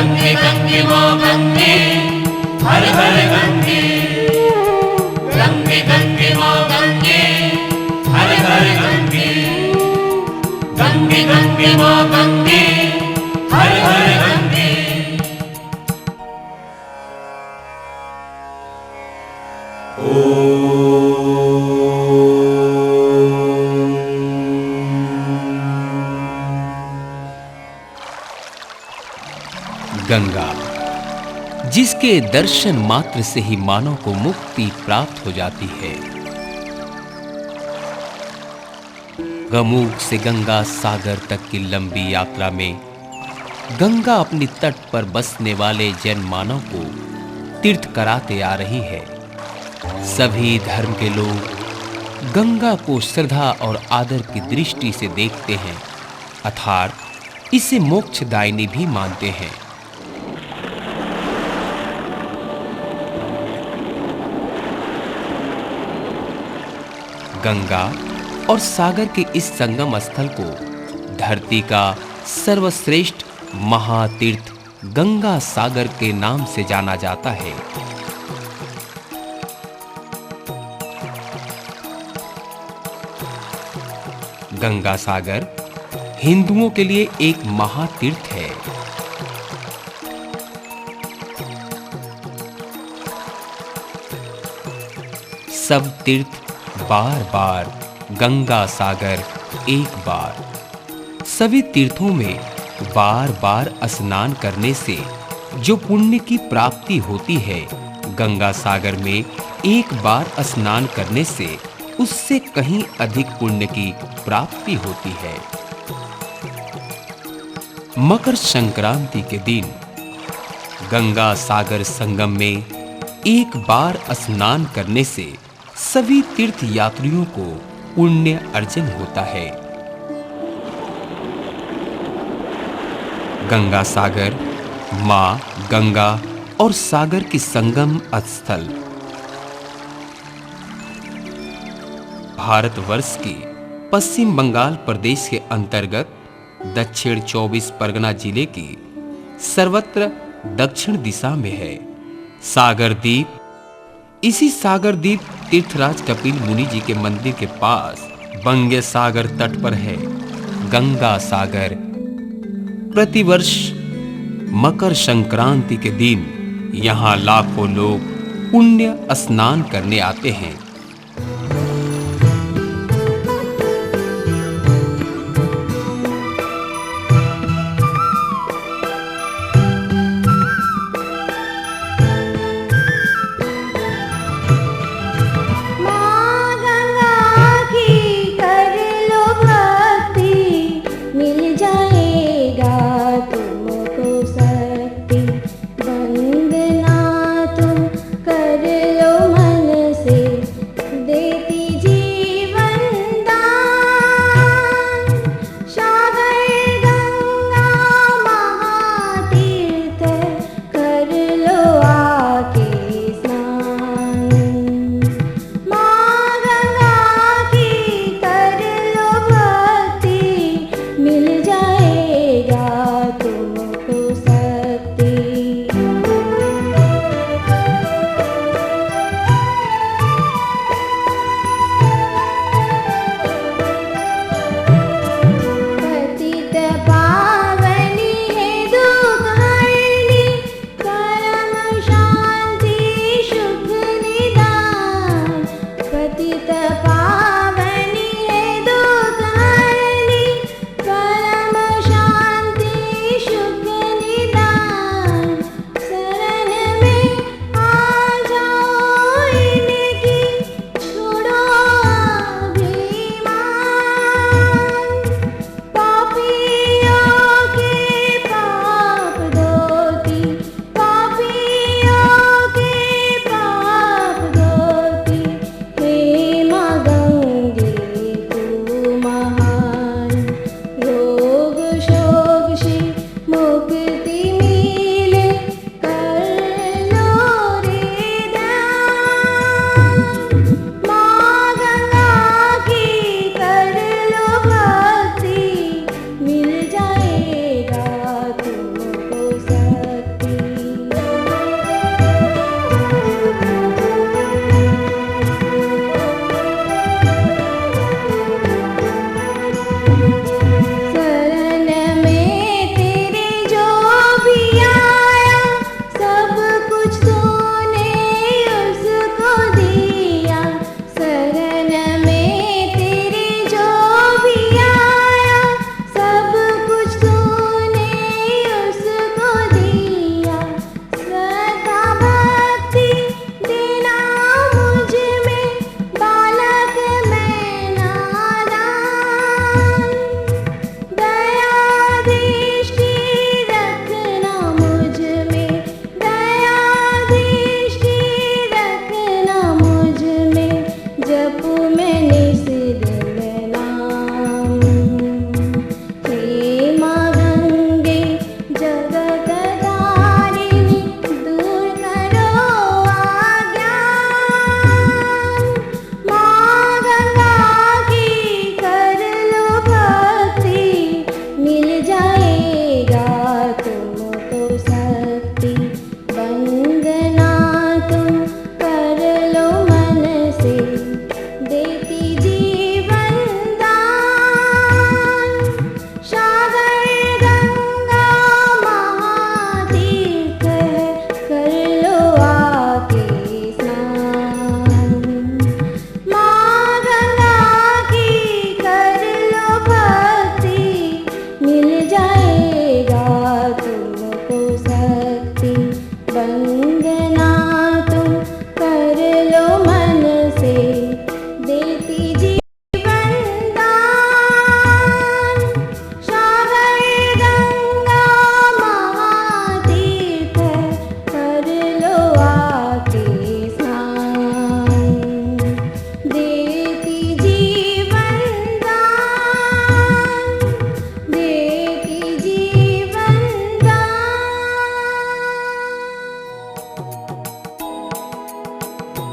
गंगे गंगे वो गंगे, हर हर गंगे। गंगे गंगे वो गंगे, हर हर गंगे। गंगे गंगे वो गंगे, हर हर गंगे। गंगा, जिसके दर्शन मात्र से ही मानव को मुक्ति प्राप्त हो जाती है। गमुक से गंगा सागर तक की लंबी यात्रा में गंगा अपनी तट पर बसने वाले जनमानव को तीर्थ कराते आ रही है। सभी धर्म के लोग गंगा को श्रद्धा और आदर की दृष्टि से देखते हैं, अर्थात इसे मोक्षदायिनी भी मानते हैं। गंगा और सागर के इस संगम स्थल को धरती का सर्वश्रेष्ठ महातीर्थ गंगा सागर के नाम से जाना जाता है। गंगा सागर हिंदुओं के लिए एक महातीर्थ है। सब तीर्थ बार बार, गंगा सागर एक बार। सभी तीर्थों में बार बार स्नान करने से जो पुण्य की प्राप्ति होती है, गंगा सागर में एक बार स्नान करने से उससे कहीं अधिक पुण्य की प्राप्ति होती है। मकर संक्रांति के दिन गंगा सागर संगम में एक बार स्नान करने से सभी तीर्थ यात्रियों को पुण्य अर्जन होता है। गंगा सागर मां गंगा और सागर की संगम स्थल भारतवर्ष की पश्चिम बंगाल प्रदेश के अंतर्गत दक्षिण 24 परगना जिले की सर्वत्र दक्षिण दिशा में है। सागर द्वीप, इसी सागर द्वीप तीर्थराज कपिल मुनि जी के मंदिर के पास बंगे सागर तट पर है गंगा सागर। प्रतिवर्ष मकर संक्रांति के दिन यहां लाखों लोग पुण्य स्नान करने आते हैं।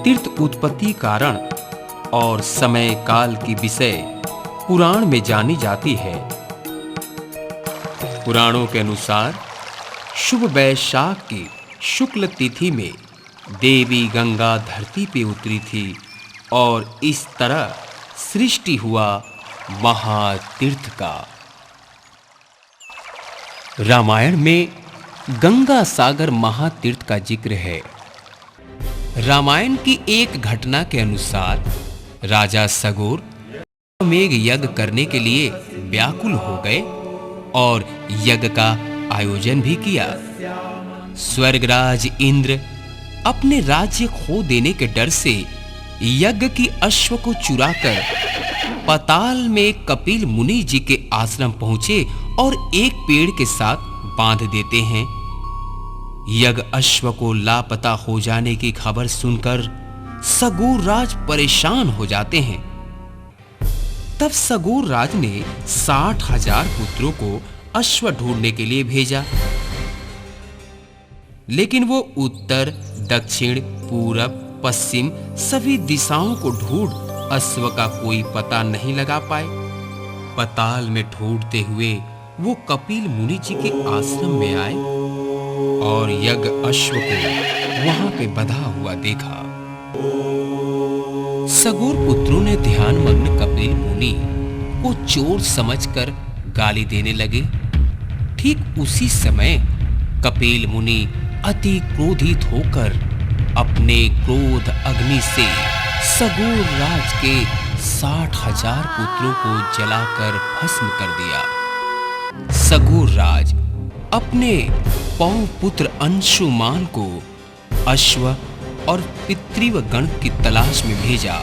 तीर्थ उत्पत्ति कारण और समय काल की विषय पुराण में जानी जाती है। पुराणों के अनुसार शुभ वैशाख की शुक्ल तिथि में देवी गंगा धरती पे उतरी थी और इस तरह सृष्टि हुआ महातीर्थ का। रामायण में गंगा सागर महातीर्थ का जिक्र है। रामायण की एक घटना के अनुसार राजा सगोर मेघ यज्ञ करने के लिए व्याकुल हो गए और यज्ञ का आयोजन भी किया। स्वर्गराज इंद्र अपने राज्य खो देने के डर से यज्ञ की अश्व को चुराकर पाताल में कपिल मुनि जी के आश्रम पहुंचे और एक पेड़ के साथ बांध देते हैं। यज्ञ अश्व को लापता हो जाने की खबर सुनकर सगोर राज परेशान हो जाते हैं। तब सगोर राज ने 60,000 पुत्रों को अश्व ढूंढने के लिए भेजा, लेकिन वो उत्तर, दक्षिण, पूरब, पश्चिम सभी दिशाओं को ढूंढ अश्व का कोई पता नहीं लगा पाए। पाताल में ढूंढते हुए वो कपिल मुनि जी के आश्रम में आए और यज्ञ अश्व को वहां पे बंधा हुआ देखा। सगोर पुत्रों ने ध्यानमग्न कपिल मुनि को चोर समझकर गाली देने लगे। ठीक उसी समय कपिल मुनि अति क्रोधित होकर अपने क्रोध अग्नि से सगोर राज के 60,000 पुत्रों को जलाकर भस्म कर दिया। सगोर राज अपने पौपुत्र अंशुमान को अश्व और पितृव गण की तलाश में भेजा।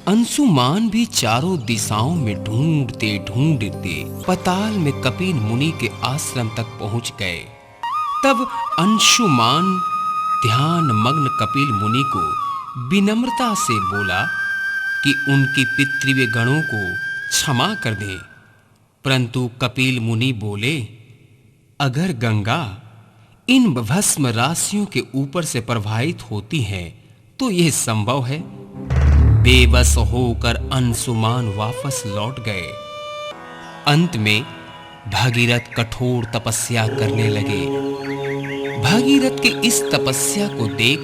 अंशुमान भी चारों दिशाओं में ढूंढते ढूंढते पाताल में कपिल मुनि के आश्रम तक पहुंच गए। तब अंशुमान ध्यान मग्न कपिल मुनि को विनम्रता से बोला कि उनकी पितृव्य गणों को क्षमा कर दें। परंतु कपिल मुनि बोले, अगर गंगा इन भस्म राशियों के ऊपर से प्रवाहित होती है तो यह संभव है। बेबस होकर अंशुमान वापस लौट गए। अंत में भागीरथ कठोर तपस्या करने लगे। भागीरथ की इस तपस्या को देख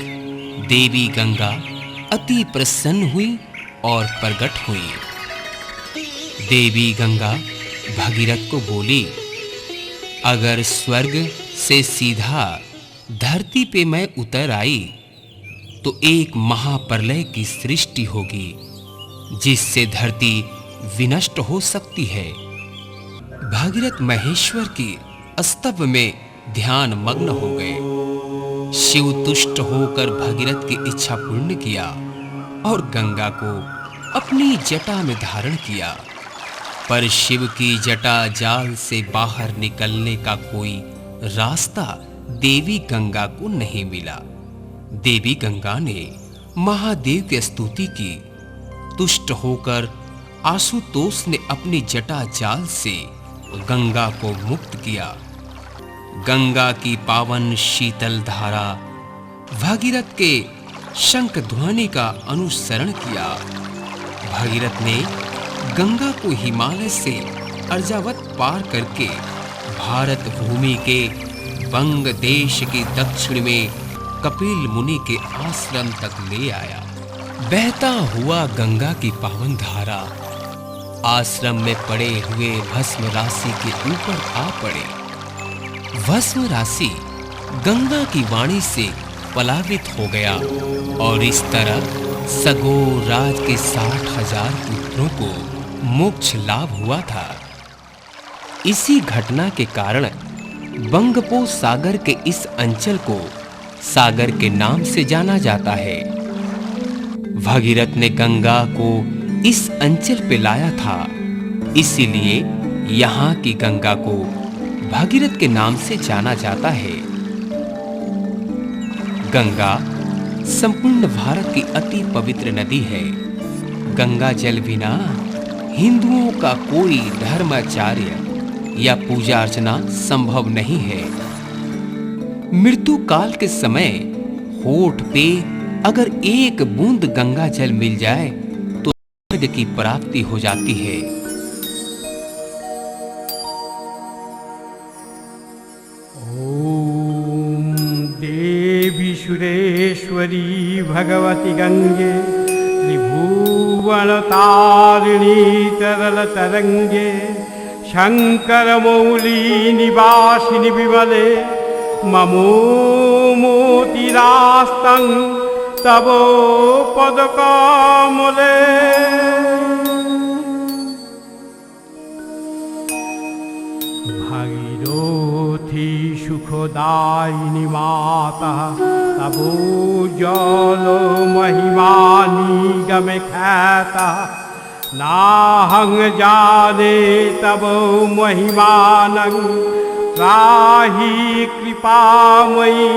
देवी गंगा अति प्रसन्न हुई और प्रकट हुई। देवी गंगा भागीरथ को बोली, अगर स्वर्ग से सीधा धरती पे मैं उतर आई तो एक महाप्रलय की सृष्टि होगी जिससे धरती विनष्ट हो सकती है। भागीरथ महेश्वर की स्तव में ध्यान मग्न हो गए। शिव तुष्ट होकर भागीरथ की इच्छा पूर्ण किया और गंगा को अपनी जटा में धारण किया। पर शिव की जटा जाल से बाहर निकलने का कोई रास्ता देवी गंगा को नहीं मिला। देवी गंगा ने महादेव की स्तुति की। तुष्ट होकर आशुतोष ने अपनी जटा जाल से गंगा को मुक्त किया। गंगा की पावन शीतल धारा भागीरथ के शंख ध्वनि का अनुसरण किया। भागीरथ ने गंगा को हिमालय से अर्जावत पार करके भारत भूमि के बंग देश के दक्षिण में कपिल मुनि के आश्रम तक ले आया। बहता हुआ गंगा की पावन धारा आश्रम में पड़े हुए भस्म राशि के ऊपर आ पड़े। भस्म राशि गंगा की वाणी से पलावित हो गया और इस तरह सगोर राज के 60,000 पुत्रों को मोक्ष लाभ हुआ था। इसी घटना के कारण बंगपो सागर के इस अंचल को सागर के नाम से जाना जाता है। भागीरथ ने गंगा को इस अंचल पे लाया था, इसीलिए यहाँ की गंगा को भागीरथ के नाम से जाना जाता है। गंगा संपूर्ण भारत की अति पवित्र नदी है। गंगा जल बिना हिंदुओं का कोई धर्माचार्य या पूजा अर्चना संभव नहीं है। मृत्यु काल के समय होठ पे अगर एक बूंद गंगा जल मिल जाए तो स्वर्ग की प्राप्ति हो जाती है। ओम देवी सुरेश्वरी भगवती गंगे त्रिभुवन तारिणी तरल तरंगे शंकर मौली निवासिनी विमले ममो मोतिरास्तं तव पदकमले। भागीरथी सुखदायिनी माता तव जल महिमा निगम ख्याता नाहं जाने तव महिमानं त्राहि कृपामयी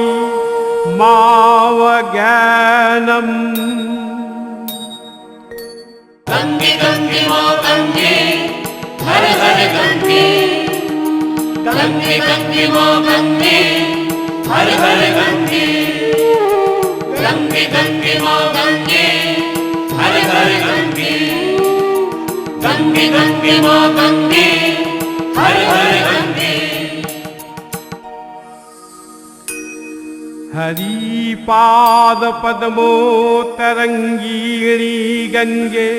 मावज्ञानम्। गंगे गंगे मो गंगे हर हर गंगे, गंगे गंगे मो गंगे हर हर गंगे, गंगे गंगे मो गंगे हर हर गंगे, गंगे गंगे मो गंगे हर हर गंगे। हरिपाद पद्मो तरंगीणी गंगे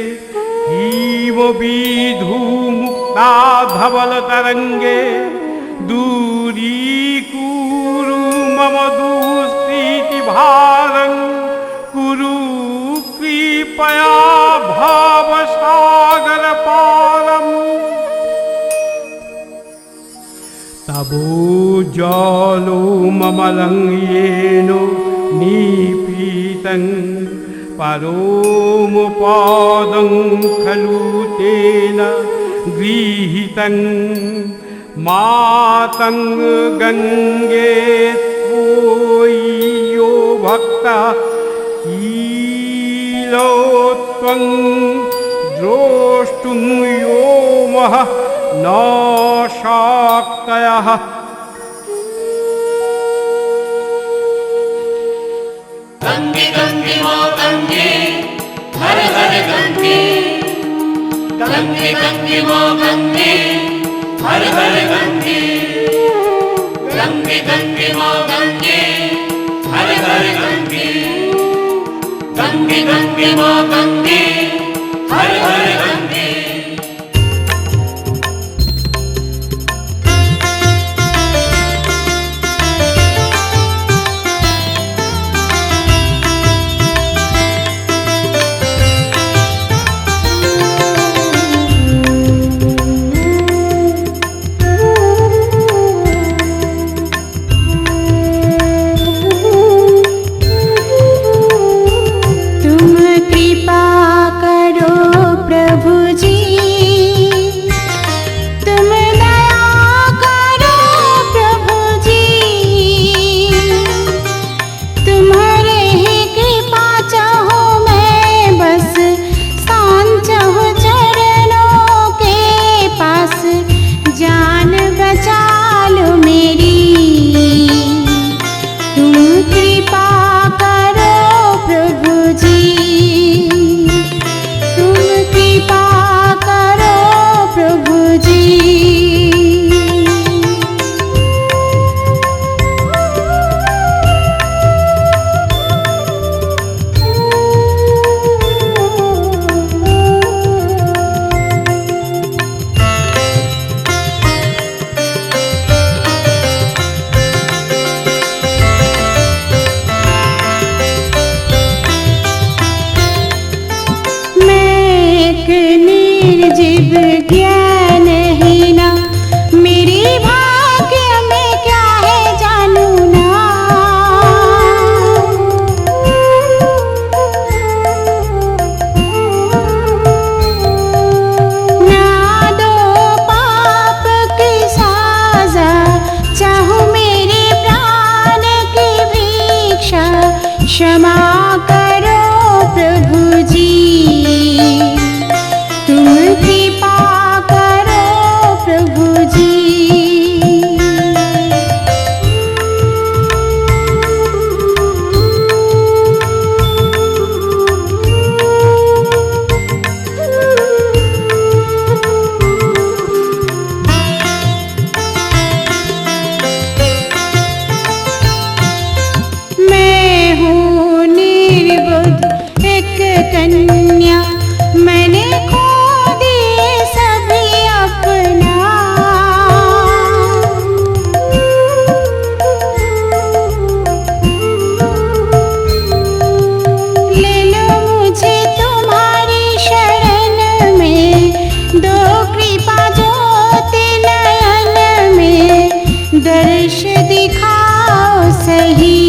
हीम विधु मुक्ता धवल तरंगे दूरीकुरु मम दुस्थिति भारं कुरु कृपया भवसागर पारम्। तबो जलो ममलं येन निपीतं परोमपदं खलु तेन गृहीतं मातं गंगे त्वयि यो भक्ता ईलो त्वं द्रष्टुं यो महः न शक्तयः। गंगे गंगे मो गंगे हर हर गंगे, गंगे गंगे मो गंगे हर हर गंगे, गंगे गंगे मो गंगे हर हर गंगे, गंगे गंगे मो गंगे हर हर गंगे। क्षमा करो प्रभु जी, तुम कृपा करो प्रभु जी। कन्या मैंने खो दिए सभी अपना। ले लो मुझे तुम्हारी शरण में, दो कृपा ज्योति नयन में, दर्श दिखाओ सही।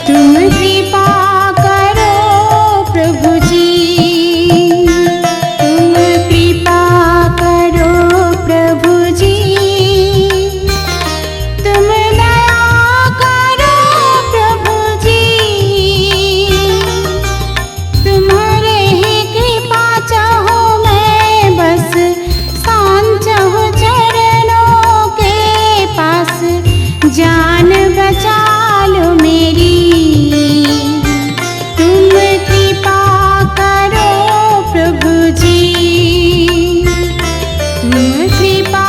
तुम कृपा करो प्रभु जी, तुम कृपा करो प्रभु जी, तुम दया करो प्रभु जी। तुम्हारे ही कृपा चाहो मैं बस, शान चाहो चरणों के पास, जान बचा लो मेरी। तुम कृपा करो प्रभु जी, तुम कृपा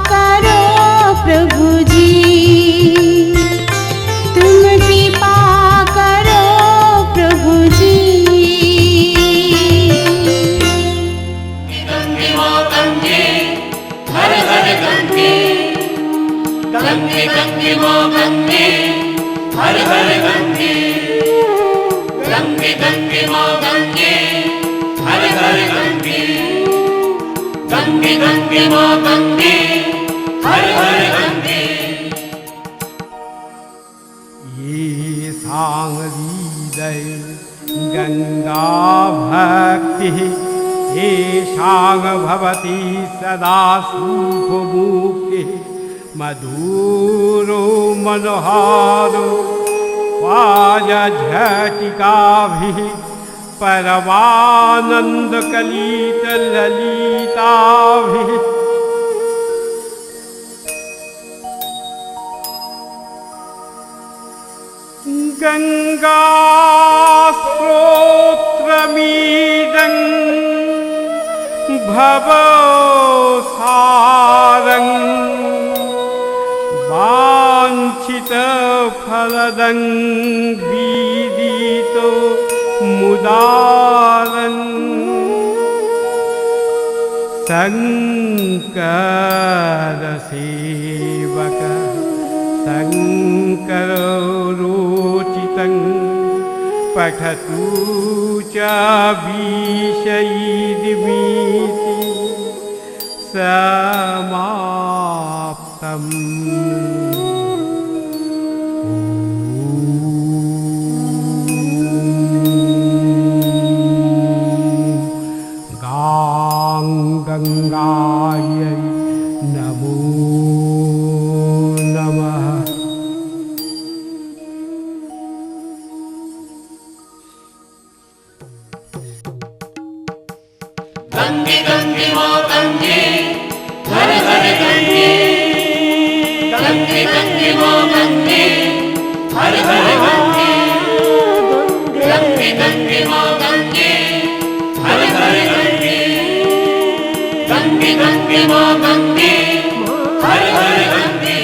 करो प्रभु जी, तुम कृपा करो प्रभु जी। गंगे माँ गंगे, हर हर गंगे। गंगे गंगे माँ गंगे, हर हर गंगे। गंगे गंगे माँ गंगे, हर हर गंगे। गंगे गंगे माँ गंगे, हर हर गंगे। ये सांगरीदय गंगा भक्ति, येषां भवति सदा सुखमुक्तिः। मधुरो मनोहारो वाजझटिकाभिः, परमानन्दकलितललिताभिः। गङ्गास्त्रोत्रमीदं भवसारं, वाञ्छितफलदं विदितो मुदारं। शङ्करसेवक शङ्कररोचितं, पठतु च विषयिर्मीति समाप्तम्। गंगायै नमो नमः। गंगे गंगे माँ गंगे, हर हर गंगे। गंगे गंगे माँ गंगे, हर हर गंगे। गंगे गंगे माँ गंगे, हर हर गंगे। गंगे गंगे माँ गंगे, हर हर गंगे।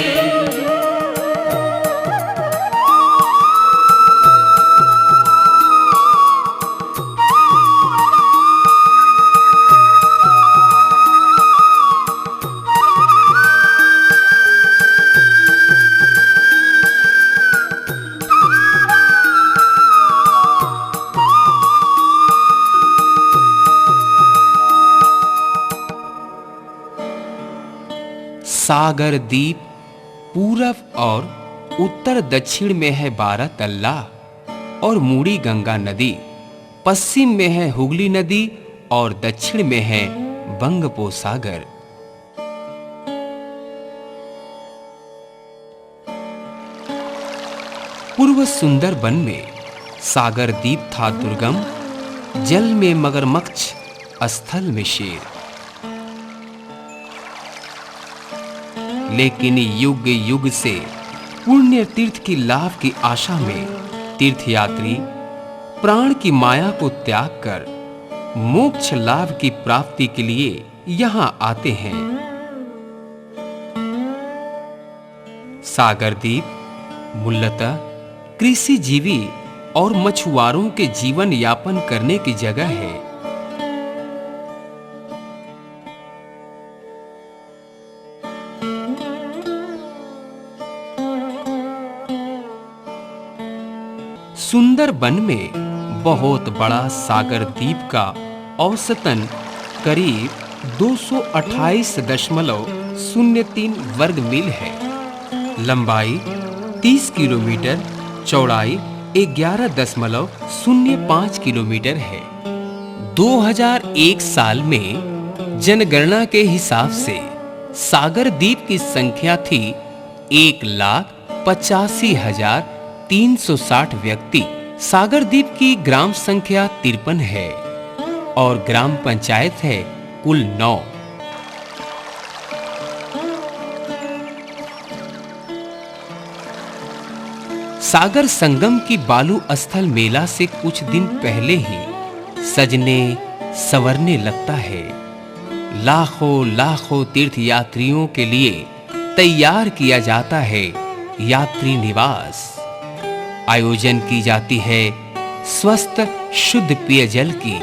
सागर द्वीप पूरब और उत्तर दक्षिण में है 12 तल्ला और मूड़ी गंगा नदी, पश्चिम में है हुगली नदी और दक्षिण में है बंगोपसागर। पूर्व सुंदर वन में सागर द्वीप था दुर्गम, जल में मगरमच्छ, स्थल में शेर। लेकिन युग युग से पुण्य तीर्थ की लाभ की आशा में तीर्थयात्री प्राण की माया को त्याग कर मोक्ष लाभ की प्राप्ति के लिए यहाँ आते हैं। सागर द्वीप मूलतः कृषि जीवी और मछुआरों के जीवन यापन करने की जगह है। सुंदरबन में बहुत बड़ा सागर द्वीप का औसतन करीब 228.03 वर्ग मील है। लंबाई 30 किलोमीटर, चौड़ाई 11.05 किलोमीटर है। 2001 साल में जनगणना के हिसाब से सागर द्वीप की संख्या थी 1,85,360 व्यक्ति। सागर द्वीप की ग्राम संख्या 53 है और ग्राम पंचायत है कुल 9। सागर संगम की बालू स्थल मेला से कुछ दिन पहले ही सजने संवरने लगता है। लाखों लाखों तीर्थ यात्रियों के लिए तैयार किया जाता है यात्री निवास। आयोजन की जाती है स्वस्थ शुद्ध पेयजल की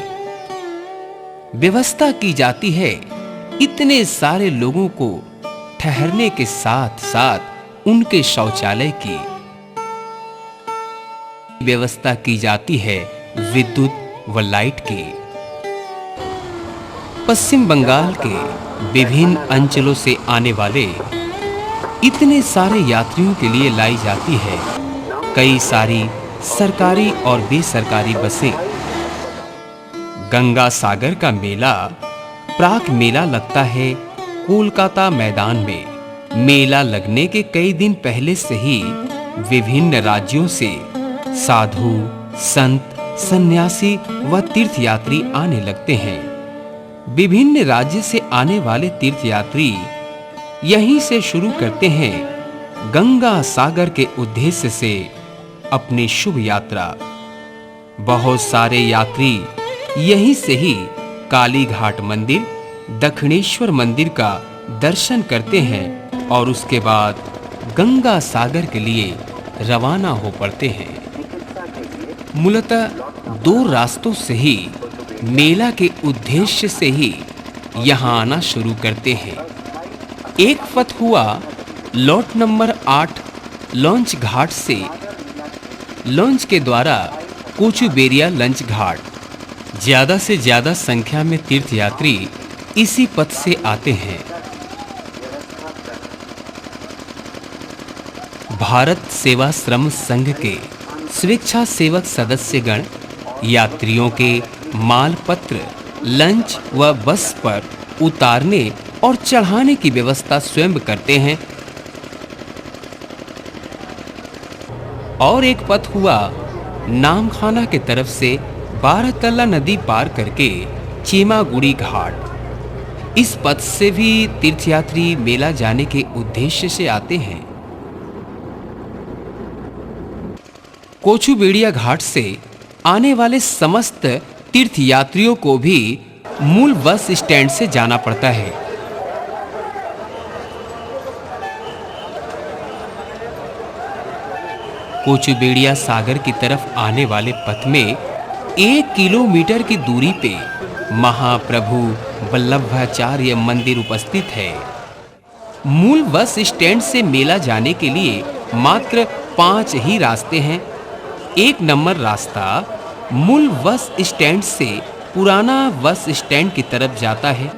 व्यवस्था की जाती है। इतने सारे लोगों को ठहरने के साथ साथ उनके शौचालय की व्यवस्था की जाती है, विद्युत व लाइट की। पश्चिम बंगाल के विभिन्न अंचलों से आने वाले इतने सारे यात्रियों के लिए लाई जाती है कई सारी सरकारी और बेसरकारी बसें। गंगा सागर का मेला प्राक मेला लगता है कोलकाता मैदान में। मेला लगने के कई दिन पहले से ही विभिन्न राज्यों से साधु, संत, सन्यासी व तीर्थयात्री आने लगते हैं। विभिन्न राज्य से आने वाले तीर्थयात्री यहीं से शुरू करते हैं गंगा सागर के उद्देश्य से अपनी शुभ यात्रा। बहुत सारे यात्री यहीं से ही काली घाट मंदिर, दक्षिणेश्वर मंदिर का दर्शन करते हैं और उसके बाद गंगा सागर के लिए रवाना हो पड़ते हैं। मूलतः 2 रास्तों से ही मेला के उद्देश्य से ही यहाँ आना शुरू करते हैं। एक पथ हुआ लॉट नंबर 8 लॉन्च घाट से, लॉन्च के द्वारा कोचुबेरिया लॉन्च घाट। ज्यादा से ज्यादा संख्या में तीर्थयात्री इसी पथ से आते हैं। भारत सेवाश्रम संघ के स्वेच्छासेवक सदस्यगण यात्रियों के मालपत्र लंच व बस पर उतारने और चढ़ाने की व्यवस्था स्वयं करते हैं। और एक पथ हुआ नामखाना के तरफ से 12 तल्ला नदी पार करके चीमागुड़ी घाट। इस पथ से भी तीर्थयात्री मेला जाने के उद्देश्य से आते हैं। कोचुबेड़िया घाट से आने वाले समस्त तीर्थयात्रियों को भी मूल बस स्टैंड से जाना पड़ता है। कोचुबेड़िया सागर की तरफ आने वाले पथ में 1 किलोमीटर की दूरी पे महाप्रभु वल्लभाचार्य मंदिर उपस्थित है। मूल बस स्टैंड से मेला जाने के लिए मात्र 5 ही रास्ते हैं। 1 नंबर रास्ता मूल बस स्टैंड से पुराना बस स्टैंड की तरफ जाता है।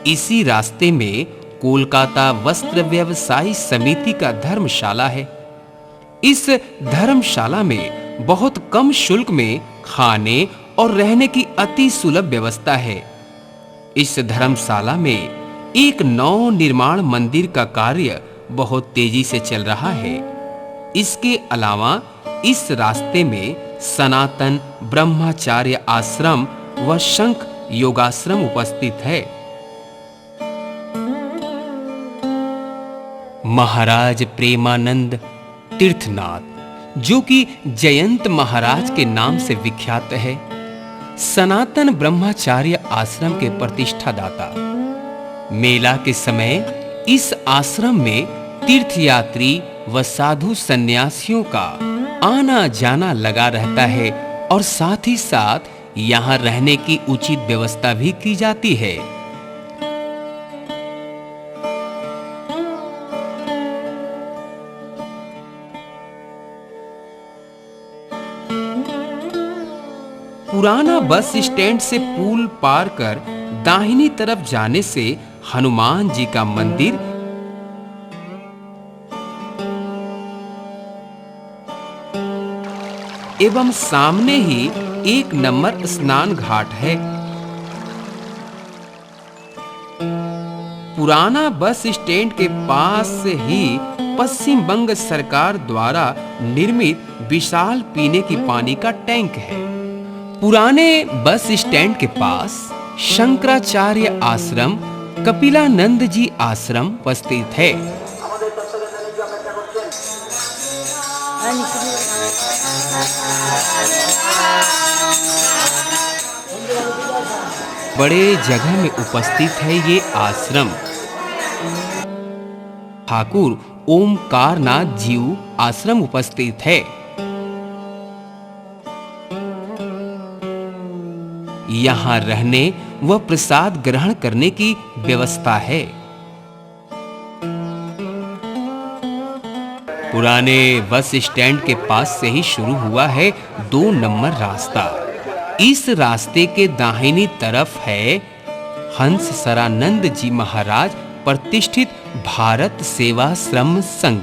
इसी रास्ते में कोलकाता वस्त्र व्यवसायी समिति का धर्मशाला है। इस धर्मशाला में बहुत कम शुल्क में खाने और रहने की अति सुलभ व्यवस्था है। इस धर्मशाला में एक नव निर्माण मंदिर का कार्य बहुत तेजी से चल रहा है। इसके अलावा इस रास्ते में सनातन ब्रह्मचार्य आश्रम व शंख योगाश्रम उपस्थित है। महाराज प्रेमानंद तीर्थनाथ, जो कि जयंत महाराज के नाम से विख्यात है, सनातन ब्रह्मचार्य आश्रम के प्रतिष्ठादाता। मेला के समय इस आश्रम में तीर्थयात्री व साधु सन्यासियों का आना जाना लगा रहता है और साथ ही साथ यहाँ रहने की उचित व्यवस्था भी की जाती है। पुराना बस स्टैंड से पुल पार कर दाहिनी तरफ जाने से हनुमान जी का मंदिर एवं सामने ही 1 नंबर स्नान घाट है। पुराना बस स्टैंड के पास से ही पश्चिम बंग सरकार द्वारा निर्मित विशाल पीने की पानी का टैंक है। पुराने बस स्टैंड के पास शंकराचार्य आश्रम, कपिलानंद जी आश्रम उपस्थित है। बड़े जगह में उपस्थित है ये आश्रम। ठाकुर ओमकारनाथ जीव आश्रम उपस्थित है। यहाँ रहने व प्रसाद ग्रहण करने की व्यवस्था है। पुराने बस स्टैंड के पास से ही शुरू हुआ है 2 नंबर रास्ता। इस रास्ते के दाहिनी तरफ है हंस सरानंद जी महाराज प्रतिष्ठित भारत सेवाश्रम संघ।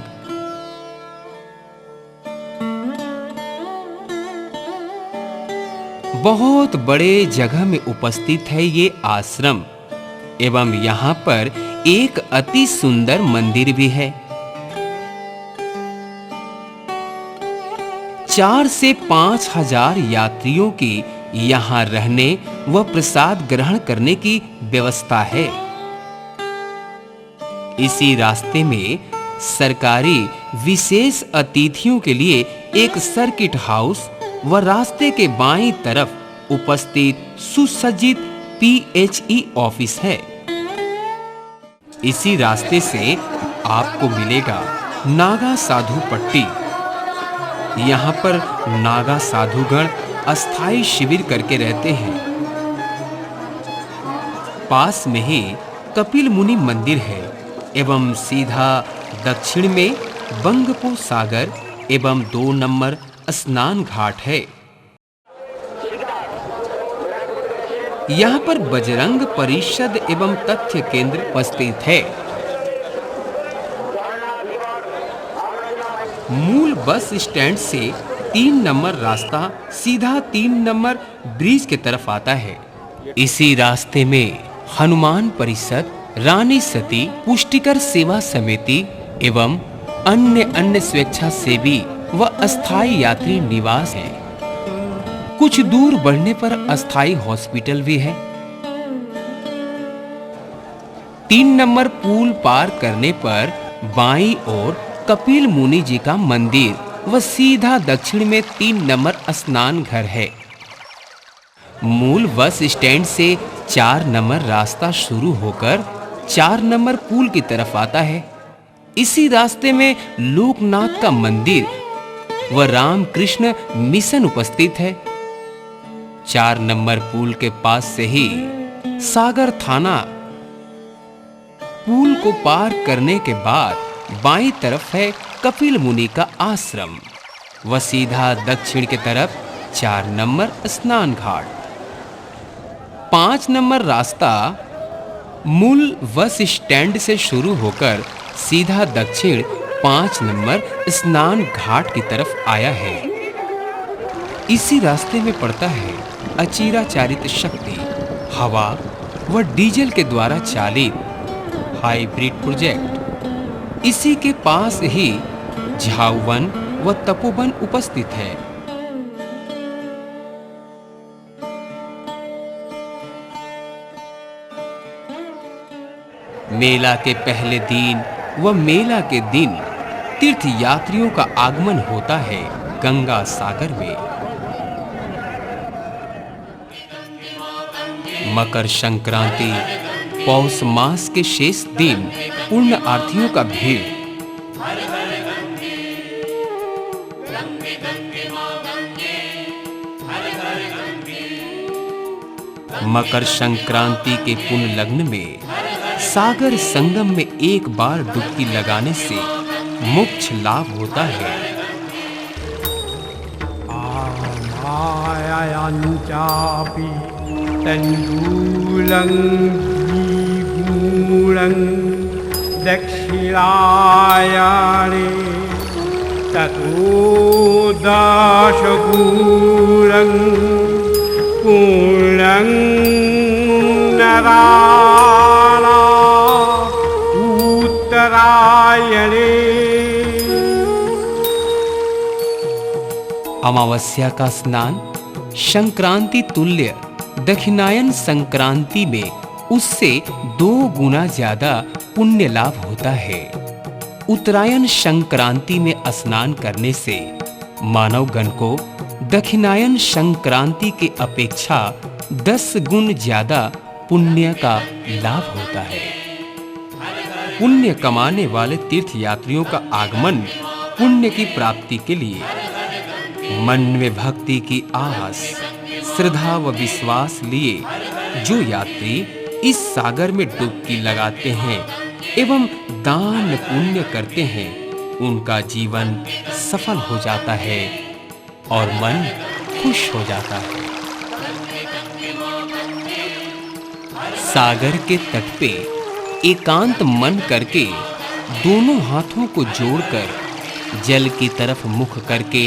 बहुत बड़े जगह में उपस्थित है ये आश्रम एवं यहाँ पर एक अति सुंदर मंदिर भी है। 4 से 5 हजार यात्रियों की यहाँ रहने व प्रसाद ग्रहण करने की व्यवस्था है। इसी रास्ते में सरकारी विशेष अतिथियों के लिए एक सर्किट हाउस व रास्ते के बाईं तरफ उपस्थित सुसज्जित PHE ऑफिस है। इसी रास्ते से आपको मिलेगा नागा साधु पट्टी। यहाँ पर नागा साधुगण अस्थाई शिविर करके रहते हैं। पास में ही कपिल मुनि मंदिर है एवं सीधा दक्षिण में बंगपो सागर एवं 2 नंबर स्नान घाट है। यहाँ पर बजरंग परिषद एवं तथ्य केंद्र उपस्थित है। मूल बस स्टैंड से 3 नंबर रास्ता सीधा 3 नंबर ब्रिज के तरफ आता है। इसी रास्ते में हनुमान परिषद, रानी सती, पुष्टिकर सेवा समिति एवं अन्य स्वेच्छासेवी व अस्थाई यात्री निवास है। कुछ दूर बढ़ने पर अस्थाई हॉस्पिटल भी है। 3 नंबर पुल पार करने पर बाईं ओर कपिल मुनि जी का मंदिर व सीधा दक्षिण में 3 नंबर स्नान घर है। मूल बस स्टैंड से 4 नंबर रास्ता शुरू होकर 4 नंबर पुल की तरफ आता है। इसी रास्ते में लोकनाथ का मंदिर व रामकृष्ण मिशन उपस्थित है। 4 नंबर पुल के पास से ही सागर थाना। पुल को पार करने के बाद बाईं तरफ है कपिल मुनि का आश्रम व सीधा दक्षिण की तरफ 4 नंबर स्नान घाट। 5 नंबर रास्ता मूल बस स्टैंड से शुरू होकर सीधा दक्षिण 5 नंबर स्नान घाट की तरफ आया है। इसी रास्ते में पड़ता है अचिराचारित शक्ति, हवा व डीजल के द्वारा चालित हाइब्रिड प्रोजेक्ट। इसी के पास ही झाउवन व तपोवन उपस्थित है। मेला के पहले दिन व मेला के दिन तीर्थ यात्रियों का आगमन होता है गंगा सागर में। मकर संक्रांति पौष मास के शेष दिन पुण्य आर्थियों का भीड़। गंगे गंगे माँ गंगे, हर हर गंगे। मकर संक्रांति के पुण्य लग्न में सागर संगम में एक बार डुबकी लगाने से मोक्ष लाभ होता है। आमायाञ्चापि तण्डूलं द्विगूढं दक्षिणायाने ततो दशगूढं पूर्णं नराणां उत्तरायणे। अमावस्या का स्नान संक्रांति तुल्य दक्षिणायन संक्रांति में उससे 2 गुना ज्यादा पुण्य लाभ होता है। उत्तरायण संक्रांति में स्नान करने से मानवगण को दक्षिणायन संक्रांति के अपेक्षा 10 गुण ज्यादा पुण्य का लाभ होता है। पुण्य कमाने वाले तीर्थ यात्रियों का आगमन पुण्य की प्राप्ति के लिए मन में भक्ति की आस, श्रद्धा व विश्वास लिए जो यात्री इस सागर में डुबकी लगाते हैं एवं दान पुण्य करते हैं, उनका जीवन सफल हो जाता है और मन खुश हो जाता है। सागर के तट पे एकांत मन करके दोनों हाथों को जोड़कर जल की तरफ मुख करके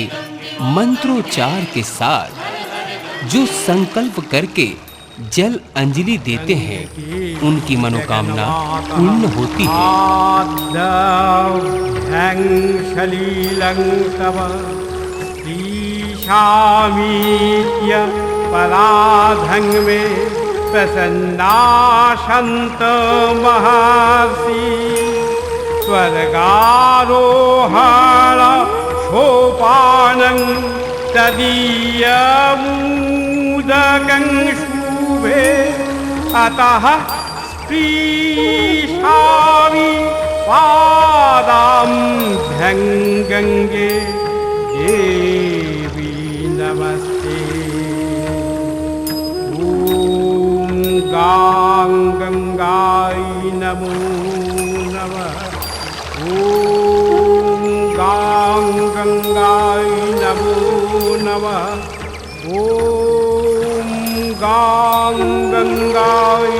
मंत्रोच्चार के साथ जो संकल्प करके जल अंजलि देते हैं, उनकी मनोकामना पूर्ण होती है। ईशामीत्य पराधं में प्रसन्ना संत महर्षि स्वर्गारोहण सोपानं तदीयमुदकं शुभे अतः स्पृशामि पादाभ्यं गंगे देवी नमस्ते। ॐ गां गंगाय नमो नमः। ॐ गां गंगाय नमो नमः। ॐ गां गंगाय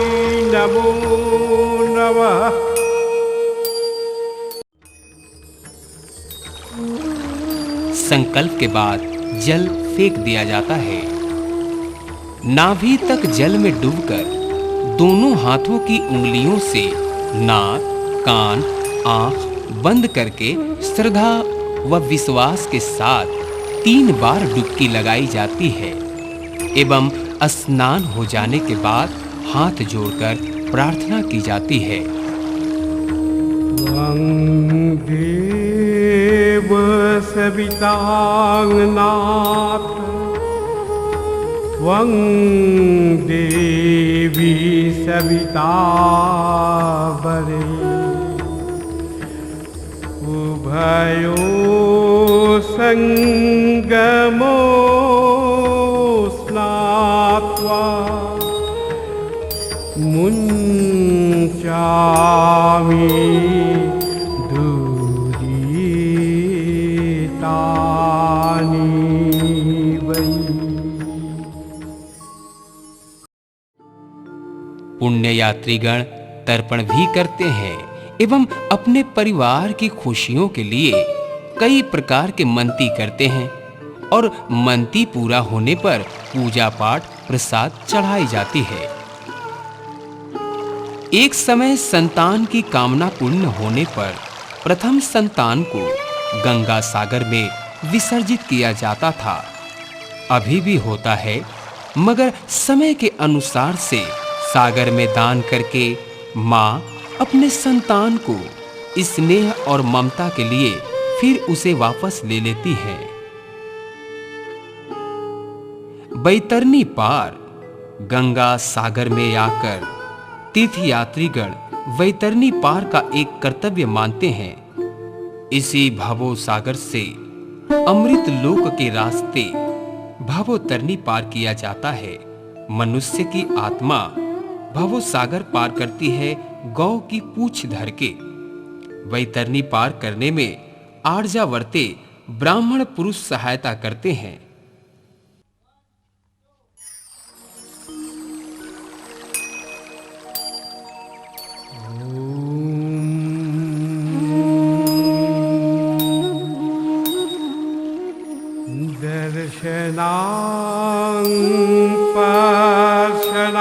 नमो नमः। संकल्प के बाद जल फेंक दिया जाता है। नाभि तक जल में डूबकर दोनों हाथों की उंगलियों से नाक, कान, आंख बंद करके श्रद्धा व विश्वास के साथ 3 बार डुबकी लगाई जाती है एवं स्नान हो जाने के बाद हाथ जोड़कर प्रार्थना की जाती है। देव सवितांगनाथ त्वं देवी सविता वरे उभयो संगमो स्नात्वा मुञ्चामि दुरितानि वै। पुण्य यात्रीगण तर्पण भी करते हैं एवं अपने परिवार की खुशियों के लिए कई प्रकार के मनती करते हैं और मनती पूरा होने पर पूजा पाठ प्रसाद चढ़ाई जाती है। एक समय संतान की कामना पूर्ण होने पर प्रथम संतान को गंगा सागर में विसर्जित किया जाता था। अभी भी होता है, मगर समय के अनुसार से सागर में दान करके माँ अपने संतान को स्नेह और ममता के लिए फिर उसे वापस ले लेती है। बैतरनी पार गंगा सागर में आकर तीर्थयात्रीगण बैतरनी पार का एक कर्तव्य मानते हैं। इसी भवो सागर से अमृत लोक के रास्ते भवोत्तरनी पार किया जाता है। मनुष्य की आत्मा भवो सागर पार करती है गौ की पूंछ धर के। वैतरनी पार करने में आर्यावर्ते ब्राह्मण पुरुष सहायता करते हैं। दर्शनां स्पर्शनां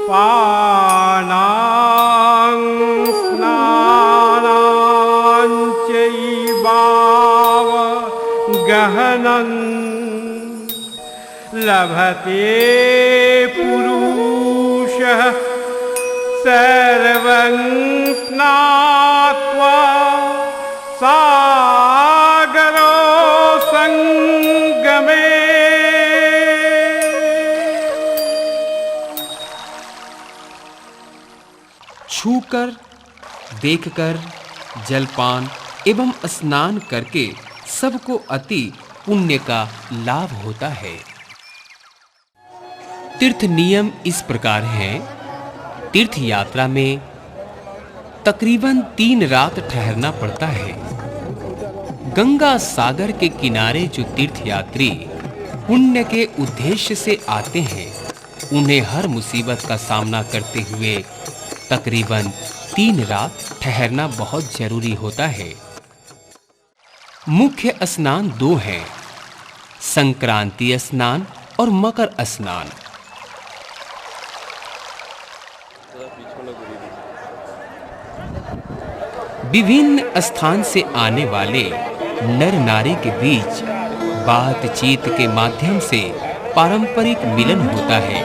पानां स्नानां चैवाव गहनं लभते पुरुषः सर्वं स्नात्वा सागरो संगमे। छूकर, देखकर, जलपान एवं स्नान करके सबको अति पुण्य का लाभ होता है। तीर्थ नियम इस प्रकार हैं। तीर्थ यात्रा में तकरीबन 3 रात ठहरना पड़ता है। गंगा सागर के किनारे जो तीर्थयात्री पुण्य के उद्देश्य से आते हैं, उन्हें हर मुसीबत का सामना करते हुए तकरीबन 3 रात ठहरना बहुत जरूरी होता है। मुख्य स्नान 2 हैं, संक्रांति स्नान और मकर स्नान। विभिन्न स्थान से आने वाले नर नारी के बीच बातचीत के माध्यम से पारंपरिक मिलन होता है।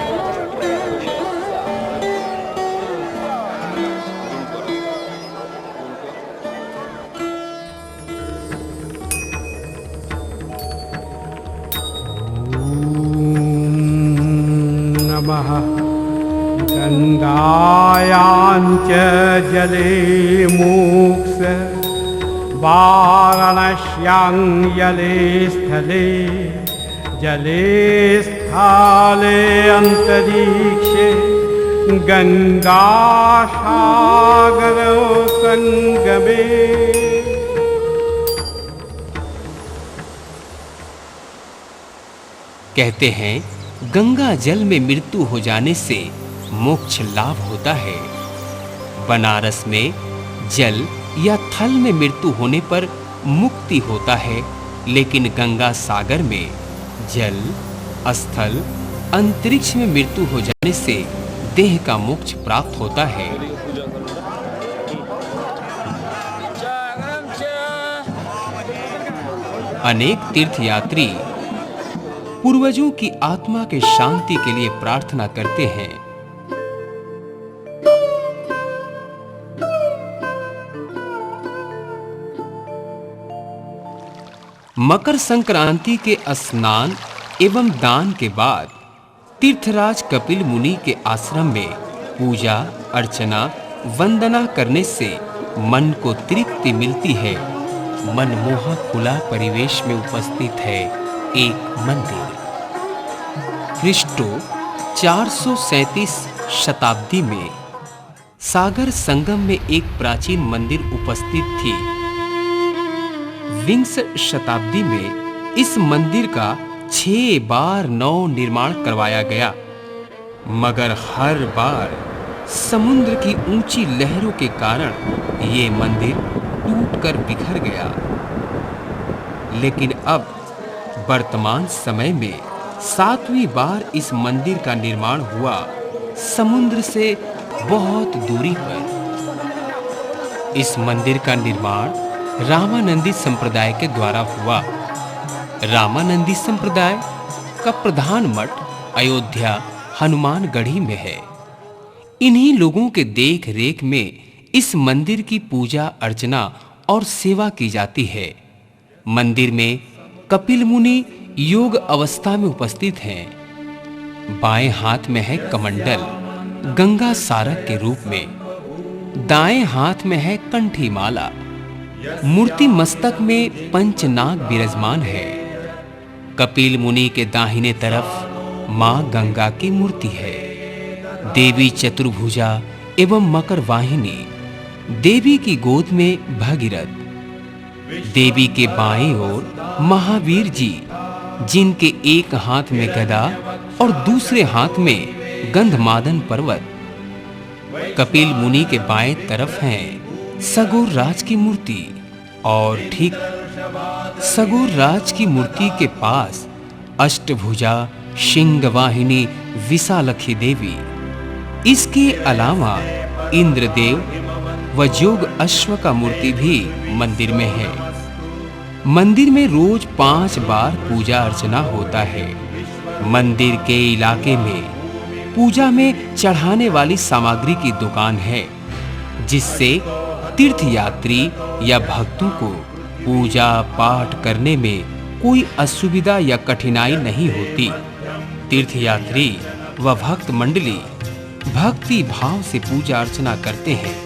नमः गंगायां च जले मोक्ष वाराणस्यां जले स्थले अंतरिक्षे गंगा सागरो संगमे। कहते हैं गंगा जल में मृत्यु हो जाने से मोक्ष लाभ होता है। बनारस में जल या थल में मृत्यु होने पर मुक्ति होता है, लेकिन गंगा सागर में जल, स्थल, अंतरिक्ष में मृत्यु हो जाने से देह का मोक्ष प्राप्त होता है। अनेक तीर्थयात्री पूर्वजों की आत्मा के शांति के लिए प्रार्थना करते हैं। मकर संक्रांति के स्नान एवं दान के बाद तीर्थराज कपिल मुनि के आश्रम में पूजा अर्चना वंदना करने से मन को तृप्ति मिलती है। मनमोहक खुला परिवेश में उपस्थित है एक मंदिर। ख्रीष्टो 437 शताब्दी में सागर संगम में एक प्राचीन मंदिर उपस्थित थी। 20 शताब्दी में इस मंदिर का 6 बार नव निर्माण करवाया गया, मगर हर बार समुद्र की ऊंची लहरों के कारण ये मंदिर टूटकर बिखर गया। लेकिन अब वर्तमान समय में 7वीं बार इस मंदिर का निर्माण हुआ, समुद्र से बहुत दूरी पर। इस मंदिर का निर्माण रामानंदी संप्रदाय के द्वारा हुआ। रामानंदी संप्रदाय का प्रधान मठ अयोध्या हनुमानगढ़ी में है। इन्हीं लोगों के देख रेख में इस मंदिर की पूजा अर्चना और सेवा की जाती है। मंदिर में कपिल मुनि योग अवस्था में उपस्थित हैं। बाएं हाथ में है कमंडल गंगा सारक के रूप में, दाएं हाथ में है कंठी माला, मूर्ति मस्तक में पंचनाग विराजमान है। कपिल मुनि के दाहिने तरफ मां गंगा की मूर्ति है। देवी चतुर्भुजा एवं मकर वाहिनी, देवी की गोद में भगीरथ, देवी के बाएं ओर महावीर जी, जिनके एक हाथ में गदा और दूसरे हाथ में गंधमादन पर्वत। कपिल मुनि के बाएं तरफ हैं सगोर राज की मूर्ति और ठीक सगोर राज की मूर्ति के पास अष्टभुजा सिंह वाहिनी विशालक्षी देवी। इसके अलावा इंद्रदेव व जोग अश्व का मूर्ति भी मंदिर में है। मंदिर में रोज 5 बार पूजा अर्चना होता है। मंदिर के इलाके में पूजा में चढ़ाने वाली सामग्री की दुकान है, जिससे तीर्थयात्री या भक्तों को पूजा पाठ करने में कोई असुविधा या कठिनाई नहीं होती। तीर्थयात्री व भक्त मंडली भक्ति भाव से पूजा अर्चना करते हैं।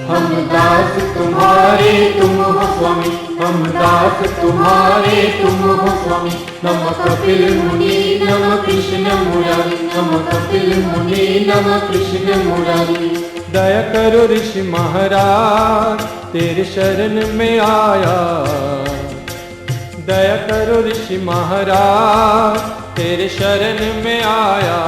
हम दास तुम्हारे तुम हो स्वामी, हम दास तुम्हारे तुम हो स्वामी। नम कपिल मुनि नम कृष्ण मुरारी, नम कपिल मुनि नम कृष्ण मुरारी। दया करो ऋषि महाराज तेरे शरण में आया। दया करो ऋषि महाराज तेरे शरण में आया।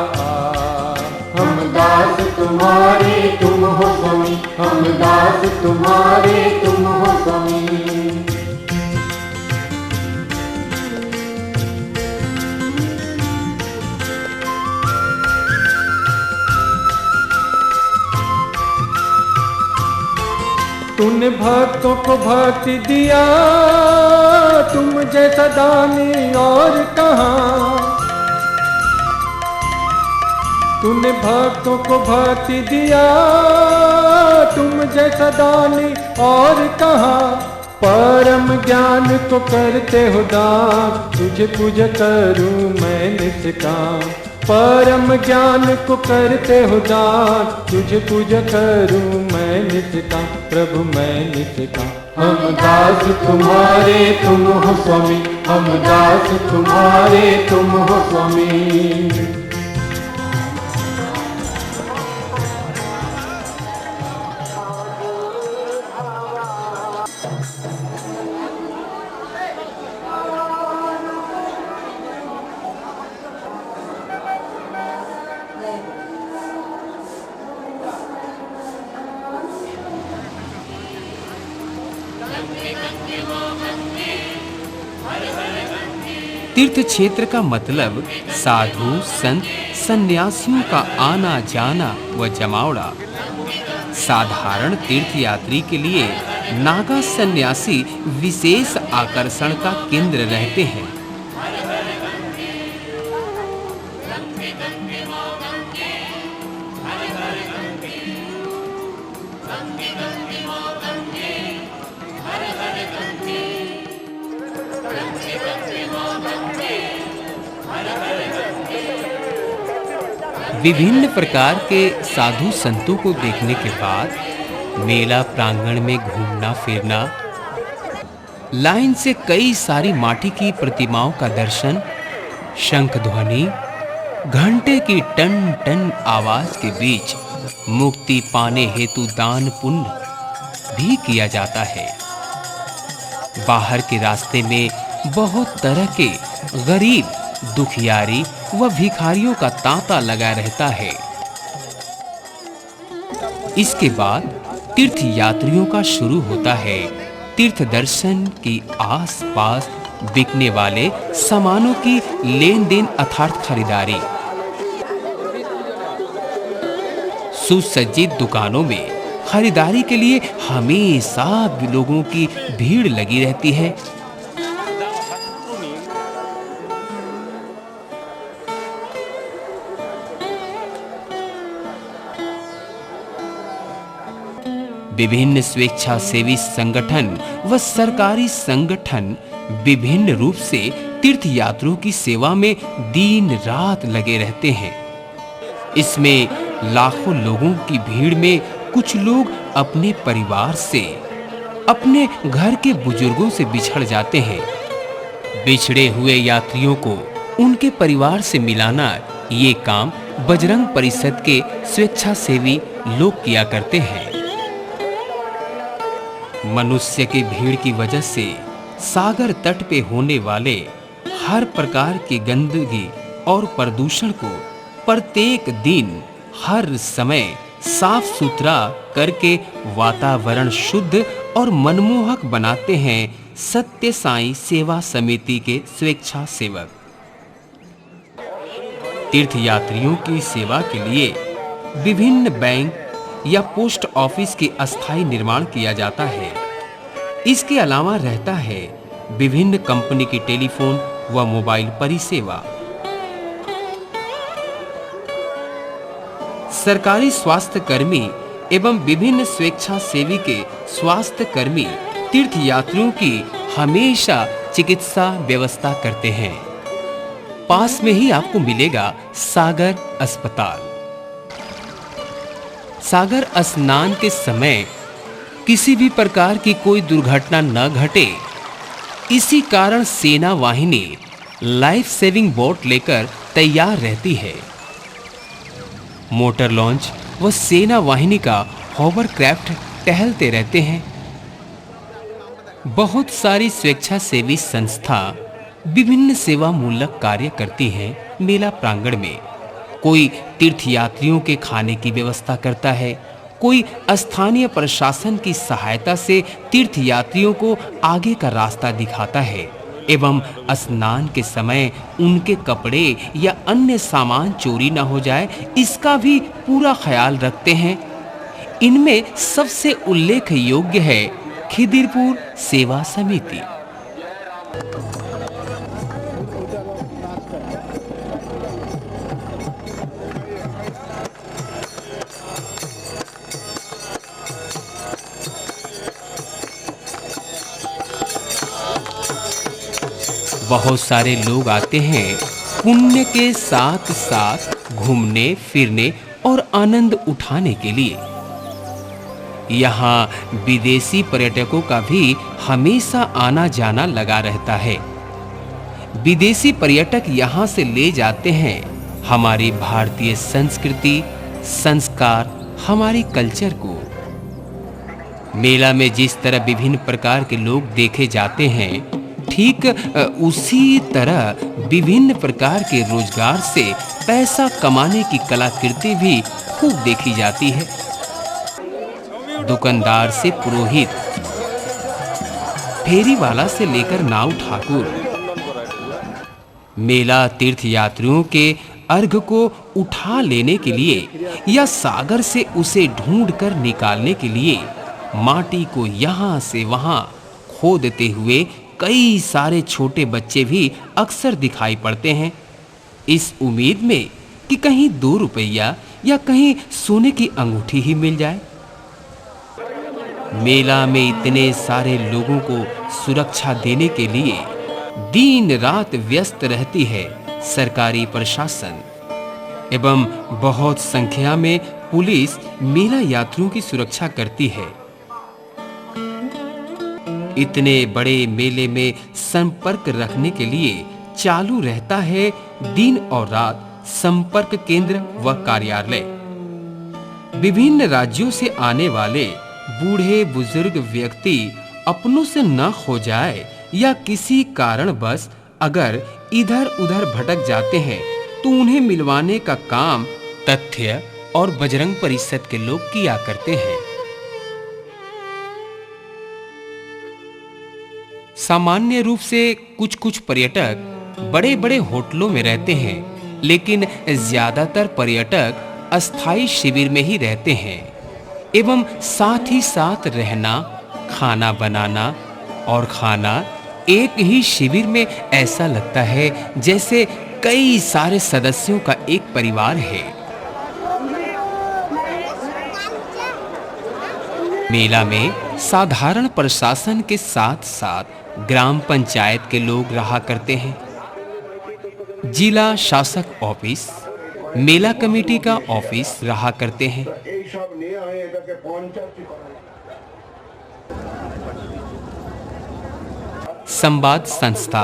हम दास तुम्हारे तुम हो स्वामी, हम दास तुम्हारे तुम हो स्वामी। तूने भक्तों को भक्ति दिया, तुम जैसा दानी और कहाँ। तूने भक्तों को भक्ति दिया, तुम जैसा दानी और कहाँ। परम ज्ञान को करते हो दान, तुझे पूजा करूं मैं निष्काम। परम ज्ञान को करते हो दान, तुझे पूजा करूं मैं निष्काम। प्रभु मैं निष्काम। हम दास तुम्हारे तुम हो स्वामी, हम दास तुम्हारे तुम हो स्वामी। तीर्थ क्षेत्र का मतलब साधु संत सन्यासियों का आना जाना व जमावड़ा। साधारण तीर्थयात्री के लिए नागा सन्यासी विशेष आकर्षण का केंद्र रहते हैं। विभिन्न प्रकार के साधु संतों को देखने के बाद मेला प्रांगण में घूमना फिरना, लाइन से कई सारी माटी की प्रतिमाओं का दर्शन, शंख ध्वनि, घंटे की टन टन आवाज के बीच मुक्ति पाने हेतु दान पुण्य भी किया जाता है। बाहर के रास्ते में बहुत तरह के गरीब, दुखियारी व भिखारियों का तांता लगा रहता है। इसके बाद तीर्थ यात्रियों का शुरू होता है तीर्थ दर्शन की आसपास बिकने वाले सामानों की लेन देन अर्थात खरीदारी। सुसज्जित दुकानों में खरीदारी के लिए हमेशा लोगों की भीड़ लगी रहती है। विभिन्न स्वेच्छासेवी संगठन व सरकारी संगठन विभिन्न रूप से तीर्थयात्रियों की सेवा में दिन रात लगे रहते हैं। इसमें लाखों लोगों की भीड़ में कुछ लोग अपने परिवार से, अपने घर के बुजुर्गों से बिछड़ जाते हैं। बिछड़े हुए यात्रियों को उनके परिवार से मिलाना, ये काम बजरंग परिषद के स्वेच्छासेवी लोग किया करते हैं। मनुष्य की भीड़ की वजह से सागर तट पे होने वाले हर प्रकार की गंदगी और प्रदूषण को प्रत्येक दिन हर समय साफ सुथरा करके वातावरण शुद्ध और मनमोहक बनाते हैं सत्य साई सेवा समिति के स्वेच्छासेवक। तीर्थयात्रियों की सेवा के लिए विभिन्न बैंक या पोस्ट ऑफिस के अस्थायी निर्माण किया जाता है। इसके अलावा रहता है विभिन्न कंपनी की टेलीफोन व मोबाइल परिसेवा। सरकारी स्वास्थ्य कर्मी एवं विभिन्न स्वेच्छासेवी के स्वास्थ्य कर्मी तीर्थयात्रियों की हमेशा चिकित्सा व्यवस्था करते हैं। पास में ही आपको मिलेगा सागर अस्पताल। सागर स्नान के समय किसी भी प्रकार की कोई दुर्घटना न घटे, इसी कारण सेना वाहिनी लाइफ सेविंग बोट लेकर तैयार रहती है। मोटर लॉन्च व सेना वाहिनी का हॉवरक्राफ्ट टहलते रहते हैं। बहुत सारी स्वेच्छासेवी संस्था विभिन्न सेवा मूलक कार्य करती हैं मेला प्रांगण में। कोई तीर्थयात्रियों के खाने की व्यवस्था करता है, कोई स्थानीय प्रशासन की सहायता से तीर्थयात्रियों को आगे का रास्ता दिखाता है एवं स्नान के समय उनके कपड़े या अन्य सामान चोरी न हो जाए, इसका भी पूरा ख्याल रखते हैं। इनमें सबसे उल्लेख योग्य है खिदिरपुर सेवा समिति। बहुत सारे लोग आते हैं पुण्य के साथ साथ घूमने फिरने और आनंद उठाने के लिए। यहाँ विदेशी पर्यटकों का भी हमेशा आना जाना लगा रहता है। विदेशी पर्यटक यहाँ से ले जाते हैं हमारी भारतीय संस्कृति, संस्कार, हमारी कल्चर को। मेला में जिस तरह विभिन्न प्रकार के लोग देखे जाते हैं, ठीक उसी तरह विभिन्न प्रकार के रोजगार से पैसा कमाने की कलाकृति भी खूब देखी जाती है। दुकानदार से पुरोहित, फेरी वाला से लेकर नाव ठाकुर, मेला तीर्थयात्रियों के अर्घ को उठा लेने के लिए या सागर से उसे ढूंढकर निकालने के लिए माटी को यहाँ से वहाँ खोदते हुए कई सारे छोटे बच्चे भी अक्सर दिखाई पड़ते हैं, इस उम्मीद में कि कहीं 2 रुपया या कहीं सोने की अंगूठी ही मिल जाए। मेला में इतने सारे लोगों को सुरक्षा देने के लिए दिन रात व्यस्त रहती है सरकारी प्रशासन एवं बहुत संख्या में पुलिस मेला यात्रियों की सुरक्षा करती है। इतने बड़े मेले में संपर्क रखने के लिए चालू रहता है दिन और रात संपर्क केंद्र व कार्यालय। विभिन्न राज्यों से आने वाले बूढ़े बुजुर्ग व्यक्ति अपनों से न हो जाए या किसी कारणवश अगर इधर उधर भटक जाते हैं तो उन्हें मिलवाने का काम तथ्य और बजरंग परिषद के लोग किया करते हैं। सामान्य रूप से कुछ पर्यटक बड़े-बड़े होटलों में रहते हैं, लेकिन ज्यादातर पर्यटक अस्थायी शिविर में ही रहते हैं एवं साथ ही साथ रहना, खाना बनाना और खाना एक ही शिविर में ऐसा लगता है जैसे कई सारे सदस्यों का एक परिवार है। मेला में साधारण प्रशासन के साथ साथ ग्राम पंचायत के लोग रहा करते हैं। जिला शासक ऑफिस, मेला कमेटी का ऑफिस रहा करते हैं। संवाद संस्था,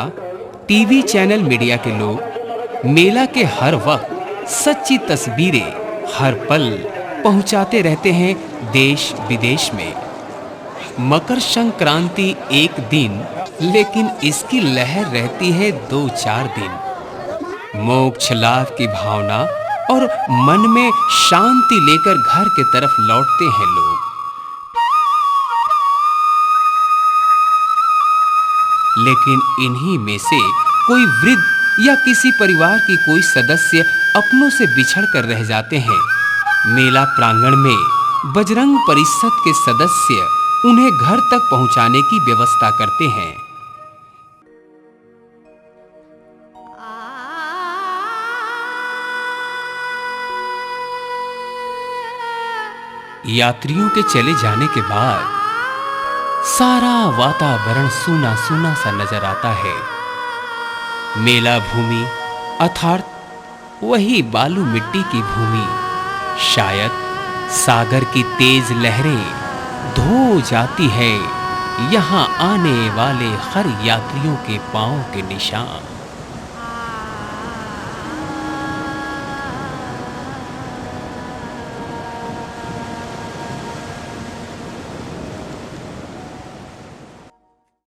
टीवी चैनल मीडिया के लोग मेला के हर वक्त सच्ची तस्वीरें हर पल पहुंचाते रहते हैं देश विदेश में। मकर संक्रांति एक दिन, लेकिन इसकी लहर रहती है 2-4 दिन। मोक्ष लाभ की भावना और मन में शांति लेकर घर की तरफ लौटते हैं लोग। लेकिन इन्हीं में से कोई वृद्ध या किसी परिवार की कोई सदस्य अपनों से बिछड़ कर रह जाते हैं। मेला प्रांगण में बजरंग परिषद के सदस्य उन्हें घर तक पहुंचाने की व्यवस्था करते हैं। यात्रियों के चले जाने के बाद सारा वातावरण सूना सूना सा नजर आता है। मेला भूमि अर्थात वही बालू मिट्टी की भूमि शायद सागर की तेज लहरें धो जाती है यहाँ आने वाले हर यात्रियों के पांव के निशान।